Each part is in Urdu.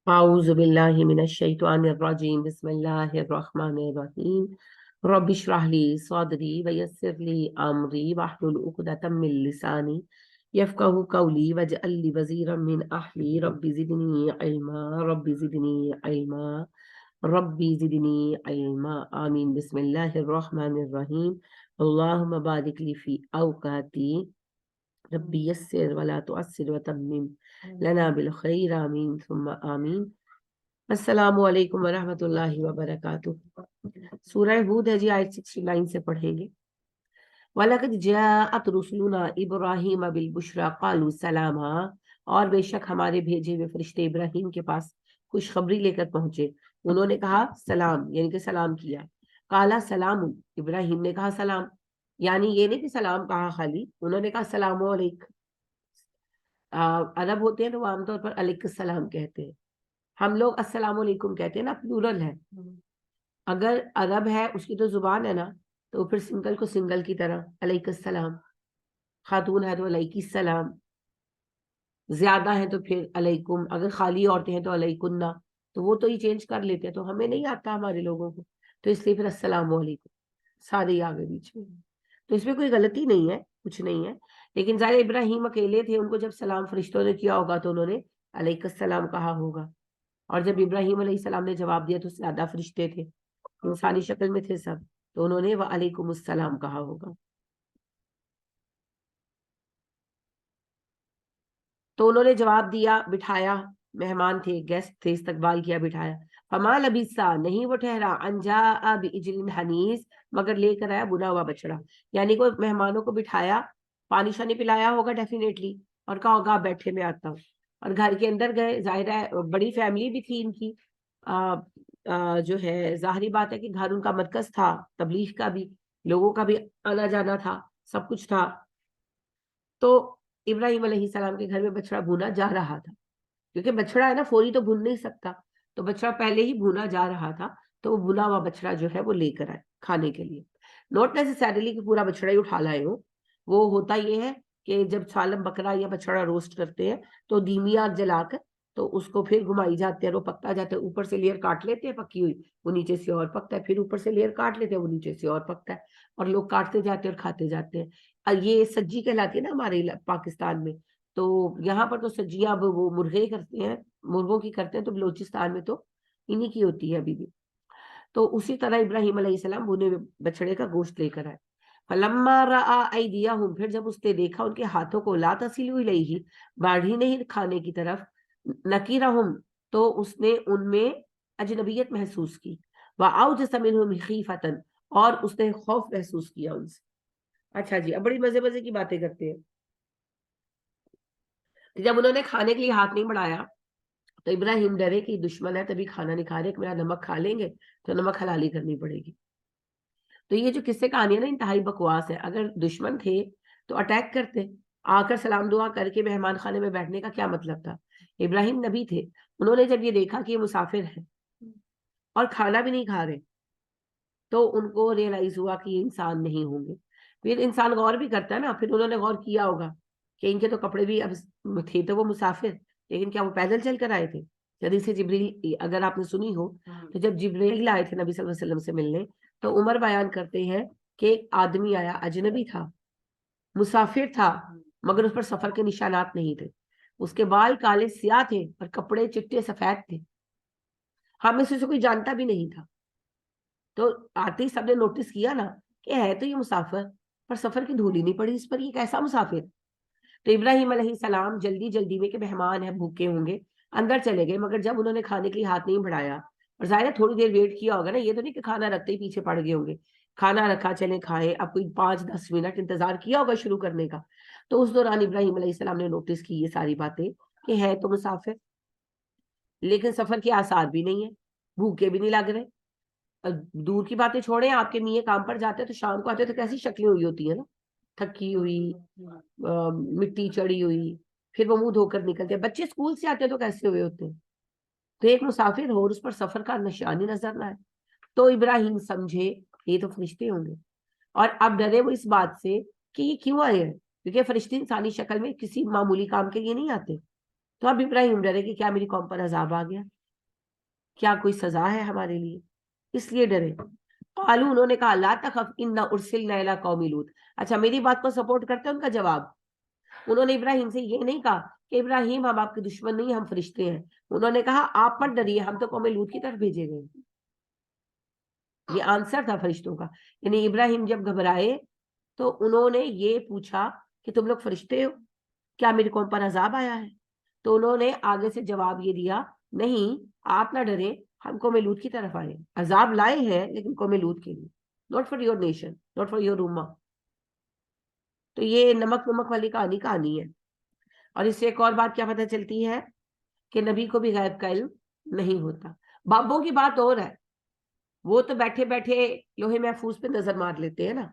أعوذ بالله من الشيطان الرجيم بسم الله الرحمن الرحيم رب اشرح لي صدري ويسر لي أمري واحلل عقدة من لساني يفقهوا قولي واجعل لي وزيرا من أهلي رب زدني علما رب زدني علما رب زدني علما آمين بسم الله الرحمن الرحيم اللهم بارك لي في أوقاتي ربي يسر ولا تعسر وتمم لنا بالخير آمين ثم آمين السلام علیکم ورحمۃ اللہ وبرکاتہ۔ سورہ ہود ہے جی، آیت 69 سے پڑھیں گے۔ وَلَقَدْ جَاءَتْ رُسُلُنَا إِبْرَاهِيمَ بِالْبُشْرَىٰ قَالُوا سَلَامًا، اور بے شک ہمارے بھیجے ہوئے فرشتے ابراہیم کے پاس خوشخبری لے کر پہنچے، انہوں نے کہا سلام، یعنی کہ سلام کیا۔ قَالَ سَلَامٌ، ابراہیم نے کہا سلام، یعنی یہ نہیں کہ سلام کہا خالی، انہوں نے کہا السلام علیکم۔ عرب ہوتے ہیں تو وہ عام طور پر علیکم السلام کہتے ہیں، ہم لوگ السلام علیکم کہتے ہیں نا، پلورل ہے۔ اگر عرب ہے اس کی تو زبان ہے نا، تو پھر سنگل کو سنگل کی طرح علیکم السلام، خاتون ہے تو علیکی السلام، زیادہ ہیں تو پھر علیکم، اگر خالی عورتیں ہیں تو علیکن، تو وہ تو یہ چینج کر لیتے ہیں، تو ہمیں نہیں آتا ہمارے لوگوں کو، تو اس لیے پھر السلام علیکم سارے ہی آگے بیچ میں، تو اس میں کوئی غلطی نہیں ہے، کچھ نہیں ہے۔ لیکن ظاہر ابراہیم اکیلے تھے، ان کو جب سلام فرشتوں نے کیا ہوگا تو انہوں نے علیکم السلام کہا ہوگا، اور جب ابراہیم علیہ السلام نے جواب دیا تو زیادہ فرشتے تھے، انسانی شکل میں تھے سب، تو انہوں نے وعلیکم السلام کہا ہوگا۔ تو انہوں نے جواب دیا، بٹھایا، مہمان تھے، گیسٹ تھے، استقبال کیا، بٹھایا۔ فما لبثا، نہیں وہ ٹھہرا، ان جاء بعجل حنیذ، مگر لے کر آیا بنا ہوا بچڑا، یعنی کوئی مہمانوں کو بٹھایا، پانی شانی پلایا ہوگا ڈیفینیٹلی، اور کہا ہوگا آپ بیٹھے میں آتا ہوں، اور گھر کے اندر گئے، ظاہر ہے بڑی فیملی بھی تھی ان کی، جو ہے ظاہری بات ہے کہ گھر ان کا مرکز تھا، تبلیغ کا بھی، لوگوں کا بھی آنا جانا تھا، سب کچھ تھا۔ تو ابراہیم علیہ السلام کے گھر میں بچڑا بھونا جا رہا تھا، کیونکہ بچڑا ہے نا فوری تو بھون نہیں سکتا، تو بچڑا پہلے ہی بھونا جا رہا تھا، تو وہ بھونا ہوا بچڑا جو ہے وہ لے کر آئے کھانے کے لیے۔ نوٹ نیسیسریلی کہ پورا بچڑا ہی اٹھا لائے ہو، وہ ہوتا یہ ہے کہ جب سالم بکرا یا بچڑا روسٹ کرتے ہیں تو دھیمی آگ جلا کر تو اس کو پھر گھمائی جاتے ہیں، وہ پکتا جاتا ہے، اوپر سے لیئر کاٹ لیتے ہیں پکی ہوئی، وہ نیچے سے اور پکتا ہے، پھر اوپر سے لیئر کاٹ لیتے ہیں، وہ نیچے سے اور پکتا ہے، اور لوگ کاٹتے جاتے ہیں اور کھاتے جاتے ہیں۔ یہ سجی کہلاتی ہے نا ہمارے پاکستان میں، تو یہاں پر تو سجیاں اب وہ مرغے کرتے ہیں، مرغوں کی کرتے ہیں، تو بلوچستان میں تو انہی کی ہوتی ہے ابھی بھی۔ تو اسی طرح ابراہیم علیہ السلام بھونے بچڑے کا گوشت لے کر آئے۔ فلما رأى ایدیہم، پھر جب اس نے دیکھا ان کے ہاتھوں کو، لا تصل الیہ، بڑھ ہی نہیں کھانے کی طرف، نکیرہم، تو اس نے ان میں اجنبیت محسوس کی، واوجس منہم خیفۃ، اور اس نے خوف محسوس کیا ان سے۔ اچھا جی، اب بڑی مزے مزے کی باتیں کرتے ہیں۔ جب انہوں نے کھانے کے لیے ہاتھ نہیں بڑھایا تو ابراہیم ڈرے کہ دشمن ہے تبھی کھانا نہیں کھا رہے، کہ میرا نمک کھا لیں گے تو نمک حلالی کرنی پڑے گی۔ تو یہ جو قصے کہانی ہے نا، انتہائی بکواس ہے۔ اگر دشمن تھے تو اٹیک کرتے، آ کر سلام دعا کر کے مہمان خانے میں بیٹھنے کا کیا مطلب تھا؟ ابراہیم نبی تھے، انہوں نے جب یہ دیکھا کہ یہ مسافر ہے اور کھانا بھی نہیں کھا رہے، تو ان کو ریئلائز ہوا کہ یہ انسان نہیں ہوں گے۔ پھر انسان غور بھی کرتا ہے نا، پھر انہوں نے غور کیا ہوگا کہ ان کے تو کپڑے بھی اب تھے، تو وہ مسافر، لیکن کیا وہ پیدل چل کر آئے تھے؟ حدیث جبریل اگر آپ نے سنی ہو تو جب جبریل آئے تھے نبی صلی اللہ علیہ وسلم سے ملنے، تو عمر بیان کرتے ہیں کہ ایک آدمی آیا، اجنبی تھا، مسافر تھا، مگر اس پر سفر کے نشانات نہیں تھے، اس کے بال کالے سیاہ تھے اور کپڑے چٹے سفید تھے، ہم میں سے کوئی جانتا بھی نہیں تھا۔ تو آتے ہی سب نے نوٹس کیا نا کہ ہے تو یہ مسافر، پر سفر کی دھول ہی نہیں پڑی اس پر، یہ کیسا مسافر؟ تو ابراہیم علیہ السلام جلدی جلدی میں کہ مہمان ہیں بھوکے ہوں گے اندر چلے گئے، مگر جب انہوں نے کھانے کے لیے ہاتھ نہیں بڑھایا، اور ظاہر ہے تھوڑی دیر ویٹ کیا ہوگا نا، یہ تو نہیں کہ کھانا رکھتے ہی پیچھے پڑ گئے ہوں گے، کھانا رکھا چلے کھائے، اب کوئی 5-10 منٹ انتظار کیا ہوگا شروع کرنے کا۔ تو اس دوران ابراہیم علیہ السلام نے نوٹس کی یہ ساری باتیں کہ ہے تو مسافر، لیکن سفر کے آثار بھی نہیں ہے، بھوکے بھی نہیں لگ رہے۔ دور کی باتیں چھوڑیں، آپ کے میاں کام پر جاتے تو شام کو آتے تو کیسی شکلیں ہوئی ہوتی ہیں نا، تھکی ہوئی، مٹی چڑی ہوئی، پھر وہ منہ دھو کر نکلتے ہیں، بچے اسکول سے آتے تو کیسے ہوئے ہوتے ہیں؟ تو ایک مسافر ہو اور اس پر سفر کا نشانی نظر نہ آئے، تو ابراہیم سمجھے یہ تو فرشتے ہوں گے، اور اب ڈرے وہ اس بات سے کہ یہ کیوں آئے ہیں، کیونکہ فرشتے انسانی شکل میں کسی معمولی کام کے لیے نہیں آتے۔ تو اب ابراہیم ڈرے کہ کیا میری قوم پر عذاب آ گیا، کیا کوئی سزا ہے ہمارے لیے، اس لیے ڈرے. قالو انہوں نے کہا لا تخف انا ارسلنا الی قوم لوط. اچھا میری بات کو سپورٹ کرتے ہیں ان کا جواب. انہوں نے ابراہیم سے یہ نہیں کہا کہ ابراہیم ہم آپ کے دشمن نہیں ہم فرشتے ہیں. انہوں نے کہا آپ مت ڈریے ہم تو قوم لوط کی طرف بھیجے گئے. یہ آنسر تھا فرشتوں کا. یعنی ابراہیم جب گھبرائے تو انہوں نے یہ پوچھا کہ تم لوگ فرشتے ہو، کیا میری قوم پر عذاب آیا ہے؟ تو انہوں نے آگے سے جواب یہ دیا نہیں آپ نہ ڈرے ہم قوم لوط کی طرف آئے. عذاب لائے ہیں لیکن قوم لوط کے لیے، not for your nation, not for your امہ. تو یہ نمک نمک والی کہانی ہے. اور اس سے ایک اور بات کیا پتہ چلتی ہے کہ نبی کو بھی غیب کا علم نہیں ہوتا. بابوں کی بات اور ہے، وہ تو بیٹھے بیٹھے لوہے محفوظ پہ نظر مار لیتے ہیں نا.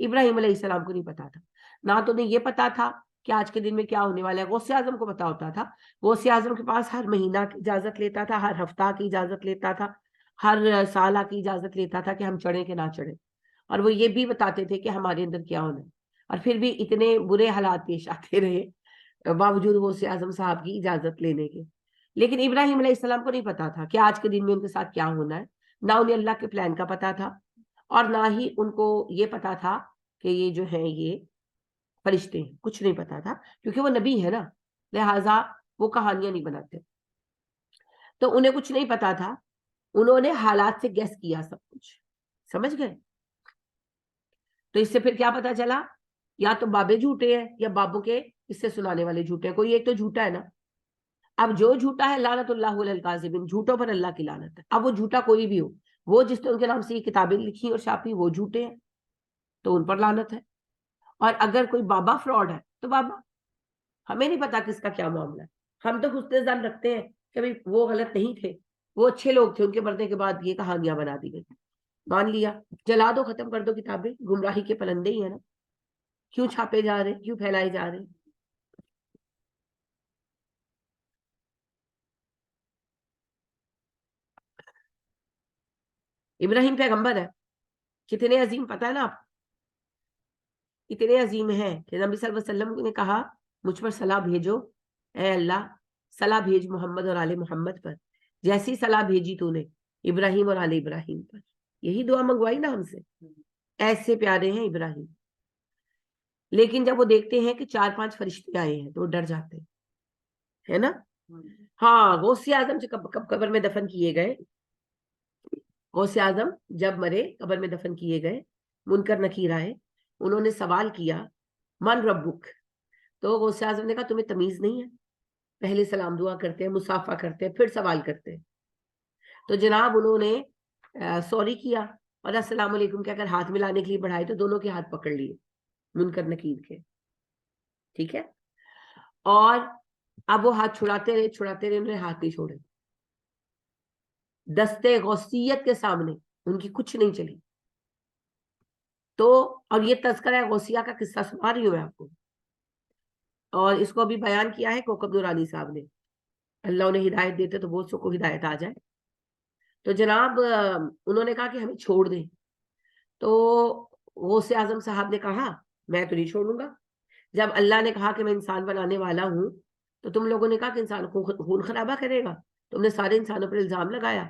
ابراہیم علیہ السلام کو نہیں پتا تھا، نہ تو انہیں یہ پتا تھا کہ آج کے دن میں کیا ہونے والا ہے. غوث اعظم کو پتا ہوتا تھا، غوث اعظم کے پاس ہر مہینہ کی اجازت لیتا تھا، ہر ہفتہ کی اجازت لیتا تھا، ہر سالہ کی اجازت لیتا تھا کہ ہم چڑھیں کہ نہ چڑھیں. اور وہ یہ بھی بتاتے تھے کہ ہمارے اندر کیا ہونا ہے. اور پھر بھی اتنے برے حالات پیش آتے رہے باوجود غوث اعظم صاحب کی اجازت لینے کے. لیکن ابراہیم علیہ السلام کو نہیں پتا تھا کہ آج کے دن میں ان کے ساتھ کیا ہونا ہے. نہ انہیں اللہ کے پلان کا پتا تھا اور نہ ہی ان کو یہ پتا تھا کہ یہ جو ہے یہ فرشتے ہیں. کچھ نہیں پتا تھا کیونکہ وہ نبی ہے نا، لہٰذا وہ کہانیاں نہیں بناتے. تو انہیں کچھ نہیں پتا تھا، انہوں نے حالات سے گیس کیا سب کچھ. سمجھ گئے؟ تو اس سے پھر کیا پتا چلا، یا تو بابے جھوٹے ہیں یا بابوں کے اس سے سنانے والے جھوٹے ہیں. کوئی ایک تو جھوٹا ہے نا. اب جو جھوٹا ہے لعنت اللہ علی الکاذبین، جھوٹوں پر اللہ کی لعنت ہے. اب وہ جھوٹا کوئی بھی ہو، وہ جس نے ان کے نام سے یہ کتابیں لکھی اور چھاپی وہ جھوٹے ہیں تو ان پر لعنت ہے. اور اگر کوئی بابا فراڈ ہے تو بابا، ہمیں نہیں پتا کس کا کیا معاملہ ہے. ہم تو حسن ظن رکھتے ہیں کہ بھائی وہ غلط نہیں تھے، وہ اچھے لوگ تھے، ان کے مرنے کے بعد یہ کہانیاں بنا دی گئی. مان لیا، جلا دو، ختم کر دو کتابیں، گمراہی کے پلندے ہی ہیں نا. کیوں چھاپے جا رہے، کیوں پھیلائے جا رہے؟ ابراہیم پیغمبر ہے، کتنے عظیم پتہ ہے نا آپ، اتنے عظیم ہیں کہ نبی صلی اللہ علیہ وسلم نے کہا مجھ پر صلاح بھیجو، اے اللہ صلاح بھیج محمد اور آل محمد پر جیسی صلاح بھیجی تو نے ابراہیم اور آل ابراہیم پر. یہی دعا منگوائی نا ہم سے، ایسے پیارے ہیں ابراہیم. لیکن جب وہ دیکھتے ہیں کہ 4-5 فرشتے آئے ہیں تو وہ ڈر جاتے ہیں، ہے نا. ہاں غوث اعظم سے کب قبر میں دفن کیے گئے، غوث اعظم جب مرے قبر میں دفن کیے گئے، منکر نکیر آئے، انہوں نے سوال کیا من ربک. تو غوث اعظم نے کہا تمہیں تمیز نہیں ہے، پہلے سلام دعا کرتے ہیں، مصافحہ کرتے ہیں، پھر سوال کرتے ہیں. تو جناب انہوں نے سوری کیا اور السلام علیکم کہہ کر ہاتھ ملانے کے لیے بڑھائے تو دونوں کے ہاتھ پکڑ لیے منکر نکیر کے. ٹھیک ہے، اور اب وہ ہاتھ چھڑاتے رہے انہوں نے ہاتھ نہیں چھوڑے. دستے غوثیت کے سامنے ان کی کچھ نہیں چلی. تو اور یہ تذکرہ غوثیہ کا قصہ سنا رہی ہوں میں آپ کو، اور اس کو ابھی بیان کیا ہے کوکب نورانی صاحب نے. اللہ انہیں ہدایت دیتے تو بہت سو کو ہدایت آ جائے. تو جناب انہوں نے کہا کہ ہمیں چھوڑ دیں. تو غوث اعظم صاحب نے کہا میں تو نہیں چھوڑوں گا. جب اللہ نے کہا کہ میں انسان بنانے والا ہوں تو تم لوگوں نے کہا کہ انسان کو خون خرابہ کرے گا، تم نے سارے انسانوں پر الزام لگایا،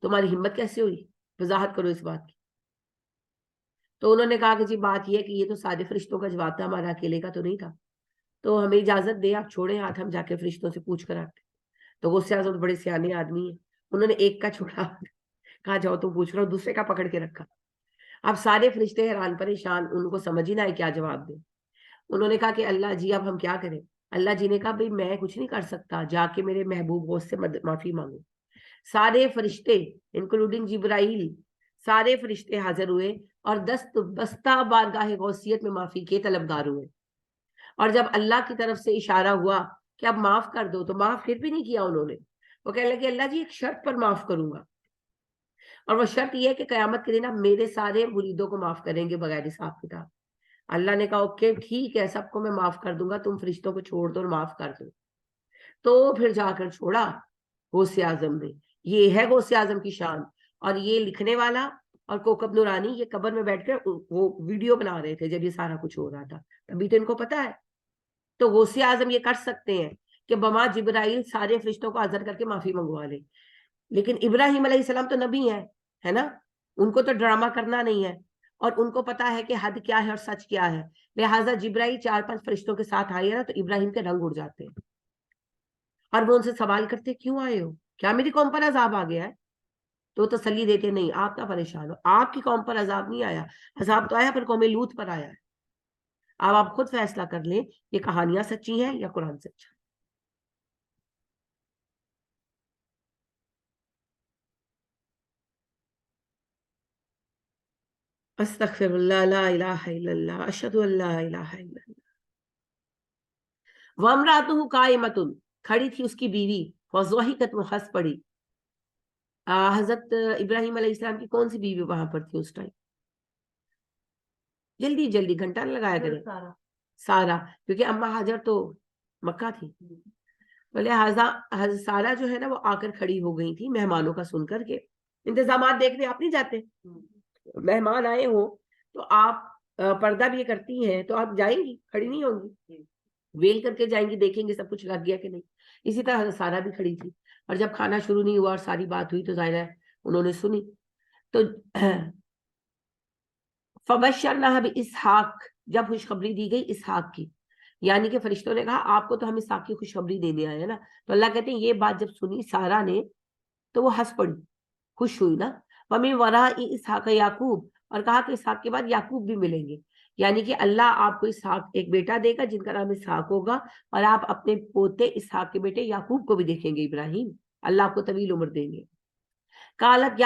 تمہاری ہمت کیسے ہوئی، وضاحت کرو اس بات کی. تو انہوں نے کہا کہ جی بات یہ ہے کہ یہ تو سارے فرشتوں کا جواب تھا، ہمارا اکیلے کا تو نہیں تھا، تو ہمیں اجازت دے آپ چھوڑیں ہاتھ، ہم جا کے فرشتوں سے پوچھ کر آتے. تو غوث اعظم بڑے سیانے آدمی ہیں، انہوں نے ایک کا چھوڑا، کہا جاؤ تم پوچھ رہا ہو، دوسرے کا پکڑ کے رکھا. اب سارے فرشتے حیران پریشان، ان کو سمجھ ہی نہ آئے کیا جواب دیں. انہوں نے کہا کہ اللہ جی اب ہم کیا کریں. اللہ جی نے کہا بھئی میں کچھ نہیں کر سکتا، جا کے میرے محبوب غوث سے معافی مانگو. سارے فرشتے انکلوڈنگ جبرائیل، سارے فرشتے حاضر ہوئے اور دست بستہ بارگاہ غوثیت میں معافی کے طلبگار ہوئے. اور جب اللہ کی طرف سے اشارہ ہوا کہ اب معاف کر دو تو معاف پھر بھی نہیں کیا انہوں نے. وہ کہنے لگے اللہ جی ایک شرط پر معاف کروں گا، اور وہ شرط یہ ہے کہ قیامت کے دن آپ میرے سارے مریدوں کو معاف کریں گے بغیر حساب کتاب. اللہ نے کہا اوکے ٹھیک ہے، سب کو میں معاف کر دوں گا، تم فرشتوں کو چھوڑ دو اور معاف کر دو. تو پھر جا کر چھوڑا غوث اعظم نے. یہ ہے غوث اعظم کی شان. اور یہ لکھنے والا اور کوکب نورانی یہ قبر میں بیٹھ کر وہ ویڈیو بنا رہے تھے جب یہ سارا کچھ ہو رہا تھا، ابھی تو ان کو پتا ہے. تو غوث اعظم یہ کر سکتے ہیں کہ بما جبرائیل سارے فرشتوں کو حاضر کر کے معافی منگوا لے. لیکن ابراہیم علیہ السلام تو نبی ہے نا, ان کو تو ڈرامہ کرنا نہیں ہے, اور ان کو پتا ہے کہ حد کیا ہے اور سچ کیا ہے. لہٰذا جبرائیل 4-5 فرشتوں کے ساتھ آئے نا تو ابراہیم کے رنگ اڑ جاتے ہیں, اور وہ ان سے سوال کرتے کیوں آئے ہو, کیا میری قوم پر عذاب آ گیا ہے؟ تو تسلی دیتے نہیں, آپ نہ پریشان ہو, آپ کی قوم پر عذاب نہیں آیا, عذاب تو آیا پر قوم لوط پر آیا ہے. اب آپ خود فیصلہ کر لیں یہ کہانیاں سچی ہیں یا قرآن سچا. استغفر اللہ, لا الہ الا اللہ, اشہد ان لا الہ الا اللہ. وامراتہ قائمۃ, کھڑی تھی اس کی بیوی, فضحکت, وہ ہنس پڑی. حضرت ابراہیم علیہ السلام کی کون سی بیوی وہاں پر تھی اس ٹائم؟ جلدی جلدی, گھنٹہ نہ لگایا کرے. سارا, کیونکہ اما ہاجر تو مکہ تھی. تو لہٰذا حضرت سارا جو ہے نا وہ آ کر کھڑی ہو گئی تھی مہمانوں کا سن کر کے. انتظامات دیکھنے آپ نہیں جاتے, مہمان آئے ہوں تو آپ پردہ بھی کرتی ہیں تو آپ جائیں گی, کھڑی نہیں ہوں گی, ویل کر کے جائیں گی, دیکھیں گے سب کچھ لگ گیا کہ نہیں. اسی طرح حضرت سارا بھی کھڑی تھی, اور جب کھانا شروع نہیں ہوا اور ساری بات ہوئی تو ظاہر ہے انہوں نے سنی. تو فبشرناها باسحاق, جب خوشخبری دی گئی اسحاق کی, یعنی کہ فرشتوں نے کہا آپ کو تو ہم اسحاق کی خوشخبری دینے آئے ہیں نا. تو اللہ کہتے ہیں یہ بات جب سنی سارا نے تو وہ ہنس پڑی, خوش ہوئی نا. وَمِن وَرَاءِ اسحاق یعقوب, اور کہا کہ اسحاق کے بعد یعقوب بھی ملیں گے, یعنی کہ اللہ آپ کو اسحاق ایک بیٹا دے گا جن کا نام اسحاق ہوگا, اور آپ اپنے پوتے اسحاق کے بیٹے یعقوب کو بھی دیکھیں گے ابراہیم, اللہ آپ کو طویل عمر دیں گے. قالت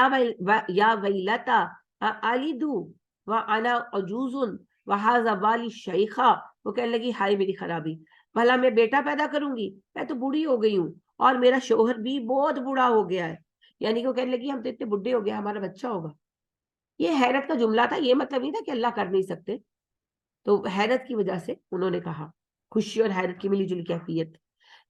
یا ویلتا الیدو وانا عجوز وہذا والی شیخا, وہ کہنے لگی ہائے میری خرابی, بھلا میں بیٹا پیدا کروں گی, میں تو بوڑھی ہو گئی ہوں, اور میرا شوہر بھی بہت بوڑھا ہو گیا ہے. یعنی کہ وہ کہنے لگی ہم تو اتنے بڈھے ہو گئے, ہمارا بچہ ہوگا. یہ حیرت کا جملہ تھا, یہ مطلب نہیں تھا کہ اللہ کر نہیں سکتے. تو حیرت کی وجہ سے انہوں نے کہا, خوشی اور حیرت کی ملی جلی کیفیت.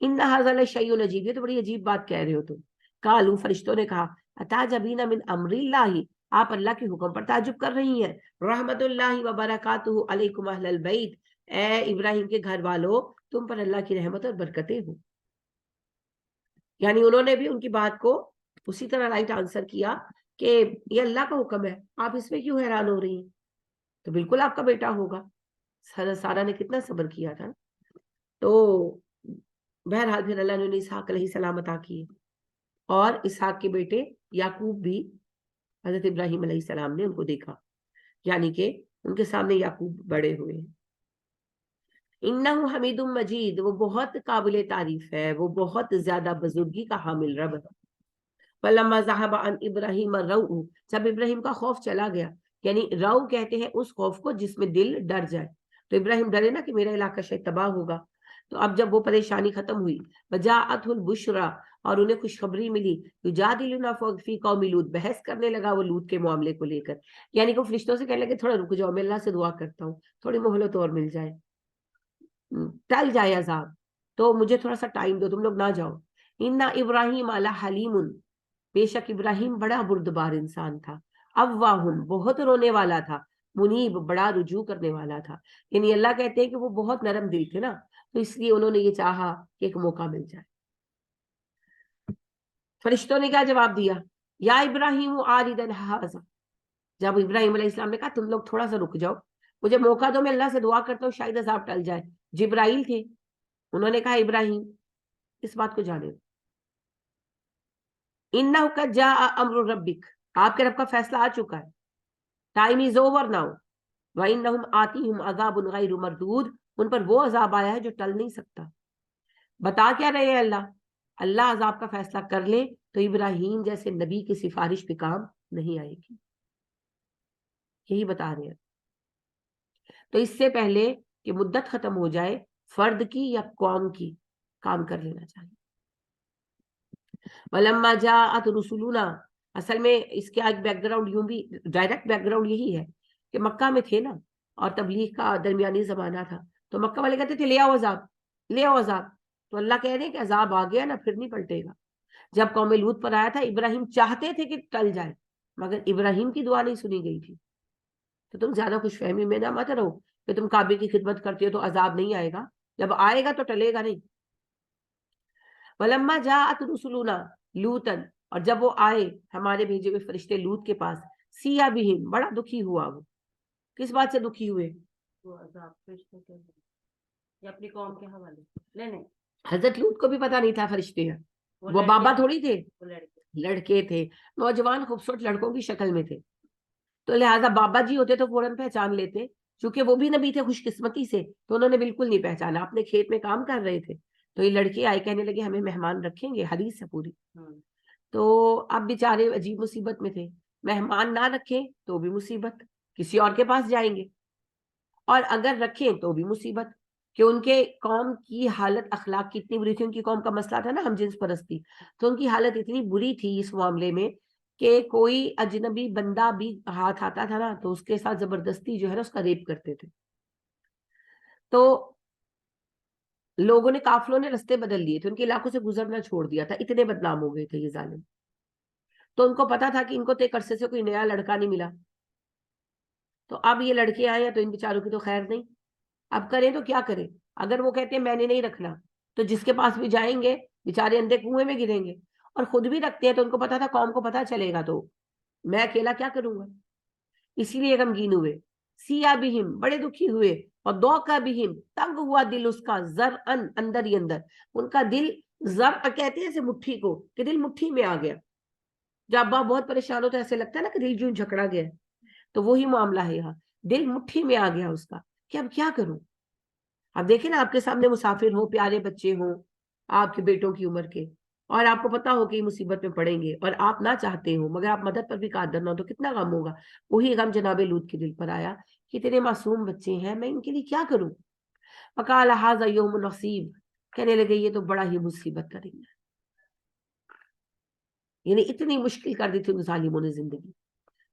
ان ھذا لشیء عجیب, یہ تو بڑی عجیب بات کہہ رہے ہو تم. قالوا, فرشتوں نے کہا, اتعجبین من امر اللہ, آپ اللہ کے حکم پر تعجب کر رہی ہیں. رحمت اللہ وبرکاتہ علیکم اہل البیت, اے ابراہیم کے گھر والو تم پر اللہ کی رحمت اور برکتیں ہوں. یعنی انہوں نے بھی ان کی بات کو اسی طرح رائٹ آنسر کیا کہ یہ اللہ کا حکم ہے, آپ اس میں کیوں حیران ہو رہی ہیں, تو بالکل آپ کا بیٹا ہوگا. سارا نے کتنا صبر کیا تھا. تو بہرحال پھر اللہ نے اسحاق علیہ السلام عطا کیے, اور اسحاق کے بیٹے یعقوب بھی حضرت ابراہیم علیہ السلام نے ان کو دیکھا, یعنی کہ ان کے سامنے یعقوب بڑے ہوئے ہیں. انہو حمید مجید, وہ بہت قابل تعریف ہے, وہ بہت زیادہ بزرگی کا حامل رب ہے. فلما ذهب عن ابراہیم الروع, جب ابراہیم کا خوف چلا گیا, یعنی رو کہتے ہیں اس خوف کو جس میں دل ڈر جائے. تو ابراہیم ڈرے نا کہ میرا علاقہ شاید تباہ ہوگا. تو اب جب وہ پریشانی ختم ہوئی, وجاءته البشرا, اور انہیں خوشخبری ملی, یجادلنا فی قوم لوط, بحث کرنے لگا وہ لوط کے معاملے کو لے کر. یعنی کہ فرشتوں سے کہنے لگے تھوڑا رک جاؤ, میں اللہ سے دعا کرتا ہوں, تھوڑی مہلت اور مل جائے, ٹل جائے عذاب, تو مجھے تھوڑا سا ٹائم دو, تم لوگ نہ جاؤ. ان ابراہیم حلیم, بے شک ابراہیم بڑا بردبار انسان تھا. اواہن, بہت رونے والا تھا. منیب, بڑا رجوع کرنے والا تھا. یعنی اللہ کہتے ہیں کہ وہ بہت نرم دل تھے نا, تو اس لیے انہوں نے یہ چاہا کہ ایک موقع مل جائے. فرشتوں نے کیا جواب دیا, یا ابراہیم آرِدَ ھذا, جب ابراہیم علیہ السلام نے کہا تم لوگ تھوڑا سا رک جاؤ, مجھے موقع دو, میں اللہ سے دعا کرتا ہوں شاید عذاب ٹل جائے. جبرائیل تھے, انہوں نے کہا ابراہیم اس بات کو جانے, انہ قد جاء امر ربک, آپ کے رب کا فیصلہ آ چکا ہے, ٹائم از اوور ناؤ. وَإِنَّهُمْ آتِيهِمْ عَذَابٌ غَيْرُ مَرْدُودٌ, ان پر وہ عذاب آیا ہے جو ٹل نہیں سکتا. بتا کیا رہے ہیں اللہ, اللہ عذاب کا فیصلہ کر لے تو ابراہیم جیسے نبی کی سفارش پہ کام نہیں آئے گی, یہی بتا رہے ہیں. تو اس سے پہلے کہ مدت ختم ہو جائے, فرد کی یا قوم کی, کام کر لینا چاہیے. وَلَمَّا جَاءَتْ رُسُلُنَا, اصل میں اس کے ایک بیک گراؤنڈ یوں بھی, ڈائریکٹ بیک گراؤنڈ یہی ہے کہ مکہ میں تھے نا, اور تبلیغ کا درمیانی زمانہ تھا, تو مکہ والے کہتے تھے لے آؤ عذاب, لے آؤ عذاب. تو اللہ کہہ رہے ہیں کہ عذاب آ گیا نا, پھر نہیں پلٹے گا. جب قوم لوط پر آیا تھا, ابراہیم چاہتے تھے کہ ٹل جائے, مگر ابراہیم کی دعا نہیں سنی گئی تھی. تو تم زیادہ خوش فہمی میں نہ مت رہو کہ تم کعبے کی خدمت کرتے ہو تو عذاب نہیں آئے گا, جب آئے گا تو ٹلے گا نہیں. وَلَمَّا جَاءَتْ رُسُلُنَا لُوطًا, اور جب وہ آئے ہمارے بھیجے ہوئے فرشتے لوط کے پاس، سیا بہم، بڑا دکھی ہوا وہ. کس بات سے دکھی ہوئے؟ وہ عذاب فرشتے کے یا اپنی قوم کے حوالے. نہیں، حضرت لوط کو بھی پتا نہیں تھا فرشتے ہیں، وہ بابا تھوڑی تھے، لڑکے تھے، نوجوان خوبصورت لڑکوں کی شکل میں تھے. تو لہٰذا بابا جی ہوتے تو فوراً پہچان لیتے، چونکہ وہ بھی نبی تھے خوش قسمتی سے، تو انہوں نے بالکل نہیں پہچانا. اپنے کھیت میں کام کر رہے تھے تو یہ لڑکے آئے، کہنے لگے ہمیں مہمان رکھیں گے، حدیث ہے پوری. تو اب بیچارے عجیب مصیبت میں تھے، مہمان نہ رکھیں تو بھی مصیبت، کسی اور کے پاس جائیں گے، اور اگر رکھیں تو بھی مصیبت، کہ ان کے قوم کی حالت اخلاق کی اتنی بری تھی. ان کی قوم کا مسئلہ تھا نا ہم جنس پرستی، تو ان کی حالت اتنی بری تھی اس معاملے میں کہ کوئی اجنبی بندہ بھی ہاتھ آتا تھا نا تو اس کے ساتھ زبردستی جو ہے نا اس کا ریپ کرتے تھے. تو لوگوں نے، قافلوں نے رستے بدل لیے تھے، ان کے علاقوں سے گزرنا چھوڑ دیا تھا، اتنے بدنام ہو گئے تھے یہ ظالم. تو ان کو پتا تھا کہ ان کو ایک عرصے سے کوئی نیا لڑکا نہیں ملا، تو اب یہ لڑکے آئے ہیں تو ان بیچاروں کی تو خیر نہیں. اب کریں تو کیا کریں؟ اگر وہ کہتے ہیں میں نے نہیں رکھنا تو جس کے پاس بھی جائیں گے بیچارے اندھے کنویں میں گریں گے، اور خود بھی رکھتے ہیں تو ان کو پتا تھا قوم کو پتا چلے گا تو میں اکیلا کیا کروں گا، اسی لیے غمگین ہوئے. سیا بہم، بڑے دکھی ہوئے، اور دو کا بہم، تنگ ہوا دل اس کا، زر ان، اندر ہی اندر ان کا دل، زر کہتے ہیں اسے مٹھی کو، کہ دل مٹھی میں آ گیا. جب باپ بہت پریشان ہو تو ایسے لگتا ہے نا کہ دل جو جھکڑا گیا ہے، تو وہی معاملہ ہے یہاں، دل مٹھی میں آ گیا اس کا کہ اب کیا کروں. اب دیکھیں نا آپ کے سامنے مسافر ہو، پیارے بچے ہوں آپ کے بیٹوں کی عمر کے، اور آپ کو پتا ہو کہ یہ مصیبت میں پڑیں گے اور آپ نہ چاہتے ہو مگر آپ مدد پر بھی قادر نہ ہو، تو کتنا غم ہوگا. وہی غم جناب لوط کے دل پر آیا کہ اتنے معصوم بچے ہیں، میں ان کے لیے کیا کروں. فقال ھذا یوم نصیب، کہنے لگے یہ تو بڑا ہی مصیبت کا دن ہے. یعنی اتنی مشکل کر دی تھی ان ظالموں نے زندگی.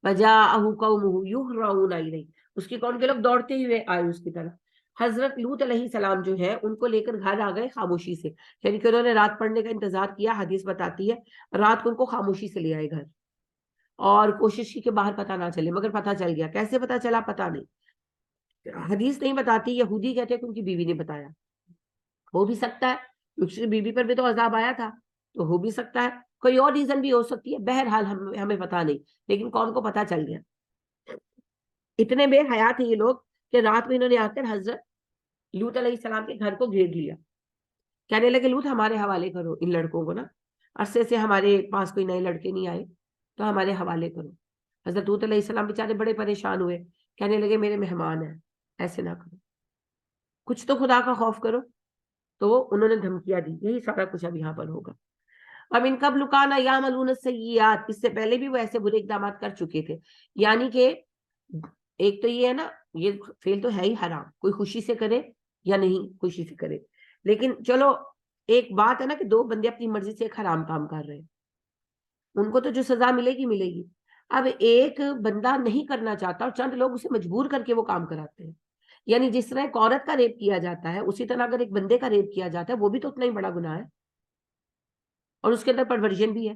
وجاءہ قومہ یہرعون الیہ، اس کی قوم کے لوگ دوڑتے ہوئے آئے اس کی طرف. حضرت لوط علیہ السلام جو ہے ان کو لے کر گھر آ گئے خاموشی سے، یعنی کہ انہوں نے رات پڑنے کا انتظار کیا. حدیث بتاتی ہے رات کو ان کو خاموشی سے لے آئے گھر، اور کوشش کی کہ باہر پتہ نہ چلے، مگر پتہ چل گیا. کیسے پتہ چلا پتہ نہیں، حدیث نہیں بتاتی. یہودی کہتے ہیں کہ ان کی بیوی نے بتایا، ہو بھی سکتا ہے اس کی بیوی پر بھی تو عذاب آیا تھا، تو ہو بھی سکتا ہے کوئی اور ریزن بھی ہو سکتی ہے. بہرحال ہمیں پتہ نہیں، لیکن قوم کو پتہ چل گیا. اتنے بے حیا تھے یہ لوگ کہ رات میں انہوں نے آ کر حضرت لوط علیہ السلام کے گھر کو گھیر لیا. کہنے لگے لوط ہمارے حوالے کرو ان لڑکوں کو، نا عرصے سے ہمارے پاس کوئی نئے لڑکے نہیں آئے تو ہمارے حوالے کرو. حضرت لوط علیہ السلام بیچارے بڑے پریشان ہوئے، کہنے لگے میرے مہمان ہیں، ایسے نہ کرو، کچھ تو خدا کا خوف کرو. تو انہوں نے دھمکیاں دی. یہی سارا کچھ اب یہاں پر ہوگا. اب ان قبل کان یعملون السیئات، اس سے پہلے بھی وہ ایسے برے اقدامات کر چکے تھے. یعنی کہ ایک تو یہ ہے نا، یہ فعل تو ہے ہی حرام، کوئی خوشی سے کرے یا نہیں خوشی سے کرے، لیکن چلو ایک بات ہے نا کہ دو بندے اپنی مرضی سے ایک حرام کام کر رہے ہیں، ان کو تو جو سزا ملے گی ملے گی. اب ایک بندہ نہیں کرنا چاہتا اور چند لوگ اسے مجبور کر کے وہ کام کراتے ہیں. یعنی جس طرح ایک عورت کا ریپ کیا جاتا ہے اسی طرح اگر ایک بندے کا ریپ کیا جاتا ہے وہ بھی تو اتنا ہی بڑا گناہ ہے، اور اس کے اندر پرورژن بھی ہے،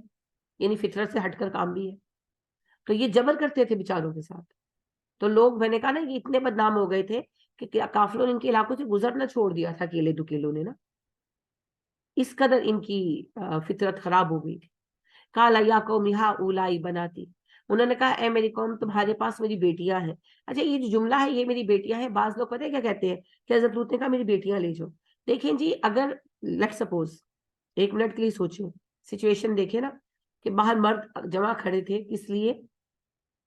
یعنی فطرت سے ہٹ کر کام بھی ہے. تو یہ جبر کرتے تھے بیچاروں کے ساتھ. تو لوگ، میں نے کہا نا یہ اتنے بدنام ہو گئے تھے کہ قافلوں نے ان کے علاقوں سے گزرنا چھوڑ دیا تھا اکیلے دکیلوں نے نا، اس قدر ان کی فطرت خراب ہو گئی تھی. قال یا قوم ہؤلاء بناتی، انہوں نے کہا اے میری قوم تمہارے پاس میری بیٹیاں ہیں. اچھا یہ جو جملہ ہے یہ میری بیٹیاں ہیں، بعض لوگ پتہ ہے کیا کہتے ہیں کہ حضرت لوط نے کہا میری بیٹیاں لے جاؤ. دیکھیں جی، اگر لیٹ سپوز ایک منٹ کے لیے سوچو، سچویشن دیکھیں نا کہ باہر مرد جمع کھڑے تھے کس لیے؟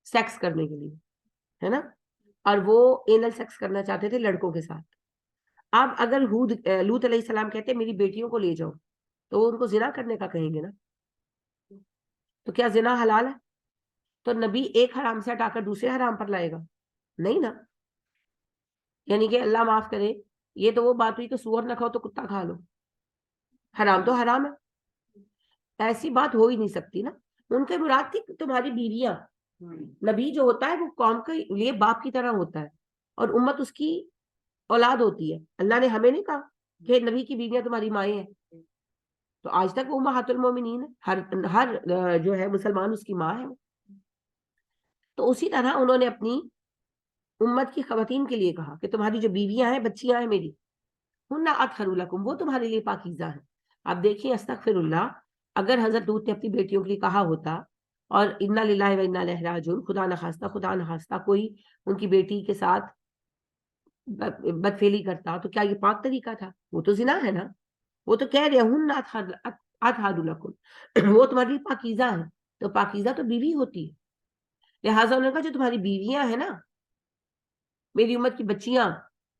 سیکس کرنے کے لیے، ہے نا، اور وہ اینل سیکس کرنا چاہتے تھے لڑکوں کے ساتھ. اب اگر لوط علیہ السلام کہتے ہیں میری بیٹیوں کو لے جاؤ تو وہ ان کو زنا کرنے کا کہیں گے نا. تو کیا زنا حلال ہے؟ تو نبی ایک حرام سے ہٹا کر دوسرے حرام پر لائے گا؟ نہیں نا. یعنی کہ اللہ معاف کرے، یہ تو وہ بات ہوئی کہ سور نہ کھاؤ تو کتا کھا لو، حرام تو حرام ہے، ایسی بات ہو ہی نہیں سکتی نا. ان کے مراد تھی تمہاری بیویاں. نبی جو ہوتا ہے وہ قوم کے لیے باپ کی طرح ہوتا ہے اور امت اس کی اولاد ہوتی ہے. اللہ نے ہمیں نہیں کہا کہ نبی کی بیویاں تمہاری مائیں ہیں، تو آج تک وہ امہات المومنین ہے، ہر جو ہے مسلمان اس کی ماں ہے. تو اسی طرح انہوں نے اپنی امت کی خواتین کے لیے کہا کہ تمہاری جو بیویاں ہیں، بچیاں ہیں میری، ہن اطہر لکم، وہ تمہارے لیے پاکیزہ ہیں. آپ دیکھیں استغفر اللہ، اگر حضرت لوط نے اپنی بیٹیوں کے لیے کہا ہوتا اور انا للہ و انا الیہ راجعون، خدا نخواستہ کوئی ان کی بیٹی کے ساتھ بدفعلی کرتا تو کیا یہ پاک طریقہ تھا؟ وہ تو زنا ہے نا. وہ تو کہہ رہے ہن اطہر لکم، وہ تمہاری لیے پاکیزہ ہے. تو پاکیزہ تو بیوی ہوتی ہے. لہٰذا انہوں نے کہا جو تمہاری بیویاں ہیں نا، میری امت کی بچیاں،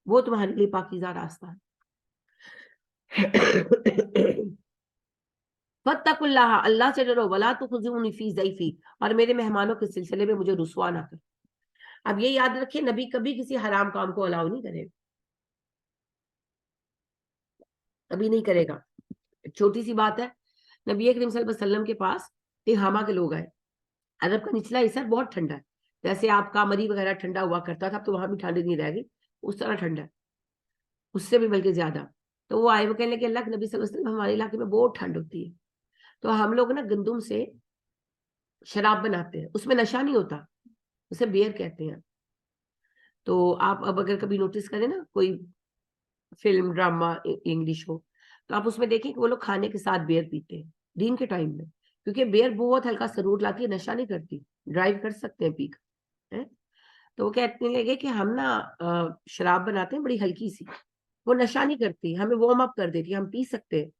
وہ تمہارے لیے پاکیزہ راستہ ہے. فاتقوا اللہ، اللہ سے ڈرو، ولا تخزونی فی ضیفی، اور میرے مہمانوں کے سلسلے میں مجھے رسوا نہ کر. اب یہ یاد رکھیں، نبی کبھی کسی حرام کام کو الاؤ نہیں کرے گا، کبھی نہیں کرے گا. چھوٹی سی بات ہے، نبی کریم صلی اللہ علیہ وسلم کے پاس تہامہ کے لوگ آئے. عرب کا نچلا حصہ بہت ٹھنڈا ہے، جیسے آپ کا مری وغیرہ ٹھنڈا ہوا کرتا تھا، تو وہاں بھی ٹھنڈ نہیں رہ گئی، اس طرح ٹھنڈا ہے، اس سے بھی بلکہ زیادہ. تو وہ آئے، وہ کہنے لگے اللہ کے نبی صلی اللہ علیہ وسلم ہمارے علاقے میں بہت ٹھنڈ ہوتی ہے، تو ہم لوگ نا گندم سے شراب بناتے ہیں، اس میں نشہ نہیں ہوتا، اسے بیئر کہتے ہیں. تو آپ اب اگر کبھی نوٹس کریں نا، کوئی فلم ڈرامہ انگلش ہو، تو آپ اس میں دیکھیں کہ وہ لوگ کھانے کے ساتھ بیئر پیتے ہیں دین کے ٹائم میں، کیونکہ بیئر بہت ہلکا سرور لاتی ہے، نشہ نہیں کرتی، ڈرائیو کر سکتے ہیں پی کر. تو وہ کہنے لگے کہ ہم نا شراب بناتے ہیں بڑی ہلکی سی، وہ نشہ نہیں کرتی، ہمیں وارم اپ کر دیتی، ہم پی سکتے ہیں.